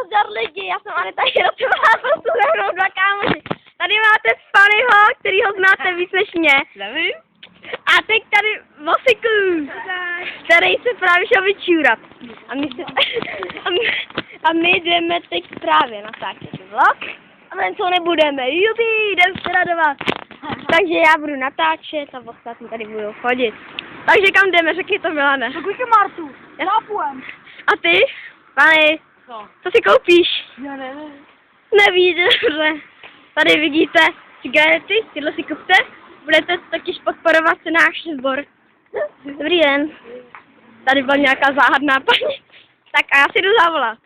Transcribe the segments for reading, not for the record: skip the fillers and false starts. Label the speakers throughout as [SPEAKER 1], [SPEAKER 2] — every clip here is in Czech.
[SPEAKER 1] nazdar lidi, já jsem Aneta Jirotová, prostě se mnou dva kámoši. Tady máte Fannyho, kterýho znáte víc než mě.
[SPEAKER 2] Nevím.
[SPEAKER 1] A teď tady Vosiku, který se právě šel vyčůrat. A my jdeme teď právě natáčet vlog. A my co nebudeme, jupi, jdem se radovat. Takže já budu natáčet a ostatní tady budou chodit. Takže kam jdeme, řekni to, Milane.
[SPEAKER 2] Do Quick Martu. Já půjdem.
[SPEAKER 1] A ty, Fanny, co si koupíš?
[SPEAKER 2] Já nevím.
[SPEAKER 1] Nevíš, dobře. Tady vidíte cigarety, tyhle si kupte. Budete totiž podporovat náš sbor. Dobrý den. Tady byla nějaká záhadná paní. Tak a já si jdu zavolat.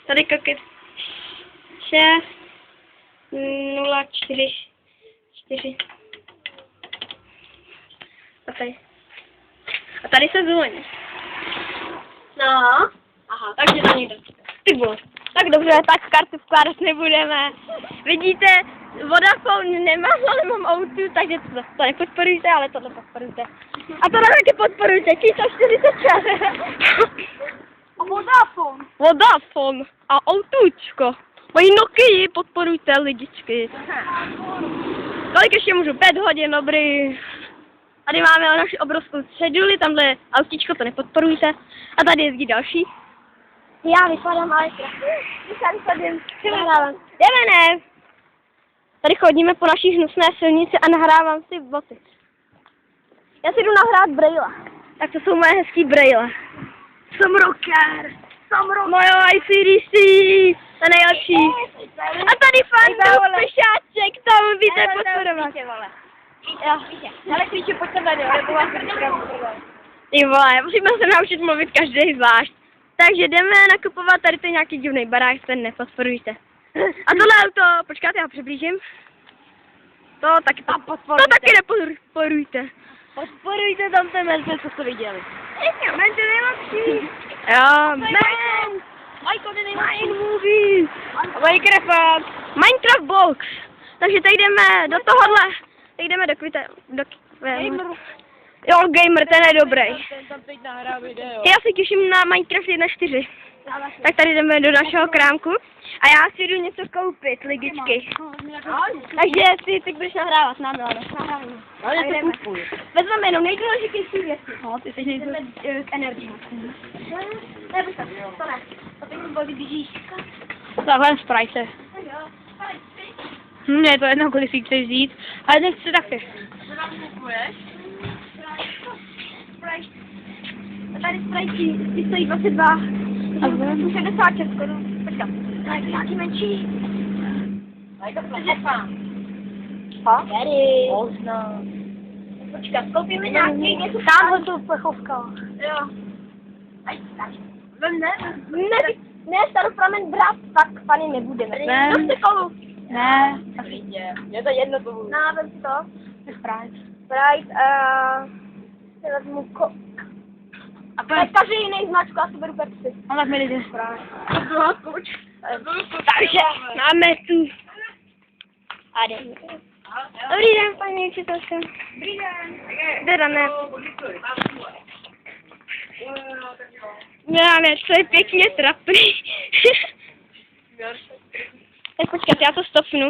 [SPEAKER 1] Tady koket. 6 0 4 4. A tady se zvoní. No. Aha, takže to někdo. Ty vole. Tak dobře, tak kartu vkládat nebudeme. Vidíte, Vodafone nemám, ale mám O2, takže to nepodporujte, ale tohle podporujte. A tohle taky podporujte, číslo 46.
[SPEAKER 2] A Vodafone.
[SPEAKER 1] Vodafone a O2čko. Moji Nokii podporujte, lidičky. Kolik ještě můžu? 5 hodin, dobrý. Tady máme naši obrovskou ceduli, tamhle autíčko, to nepodporujte. A tady jezdí další. Já vypadám, ale vypadám. Jdeme, ne? Tady chodíme po naší hnusné silnici a nahrávám si boty. Já si jdu nahrát brejle. Tak to jsou moje hezký brejle. Jsem rocker. Moje ICDC. To nejlepší. A tady Fandu, pešáček, tam víte podporovat.
[SPEAKER 2] Ale klíče, pojď se tady, ale to vás
[SPEAKER 1] Ty vole, musíme se naučit mluvit každý zvlášť. Takže jdeme nakupovat, tady to nějaký divný barák, ten nepodporujte. A tohle auto, počkáte, já ho přiblížím. To taky nepodporujte.
[SPEAKER 2] Podporujte tam ten Mercedes, co jste viděli.
[SPEAKER 1] Men to nejlepší. Jo, men. Minecraft box. Takže teď jdeme do tohohle. Teď jdeme do Jo, gamer, ten je dobrý.
[SPEAKER 2] Ten teď nahrá video.
[SPEAKER 1] Já se těším na Minecraft 1.4. Tak tady jdeme do našeho krámku. A já si jdu něco koupit, lidičky. Takže ty teď budeš nahrávat, nám Milano.
[SPEAKER 2] Ale to kupuji.
[SPEAKER 1] Vezmeme jenom nejdůležitější věci.
[SPEAKER 2] No, ty jsi něco
[SPEAKER 1] Energy. Ne, to ne. To teď mi bolí běžíška.
[SPEAKER 2] Takhle Sprite. Mně to jedno, kolik si chceš vzít, ale nechci taky.
[SPEAKER 1] Co nám kupuješ? A tady Sprite, ty stojí 22. A 66 korun. Počkat, to je nějaký menší. A je to plepa. Tady.
[SPEAKER 2] Možná.
[SPEAKER 1] Počkat, koupíme nějaký něco. Tamhle tu plechovka. Jo. Ne, staropramen brát, tak Fanny nebudeme.
[SPEAKER 2] Ne.
[SPEAKER 1] Prostě kolu.
[SPEAKER 2] Ne.
[SPEAKER 1] Je to jedno to bude. No, vem si to.
[SPEAKER 2] Sprite.
[SPEAKER 1] Sprite, si vezmu a každý jiný značku, já si beru Pepsi.
[SPEAKER 2] No tak mi jde Sprite.
[SPEAKER 1] Takže máme tu. A jdeme. Dobrý den, paní učitelka.
[SPEAKER 2] Dobrý den.
[SPEAKER 1] Teda ne. Ne, to je pěkně trapný. Tak počkat, já to stopnu.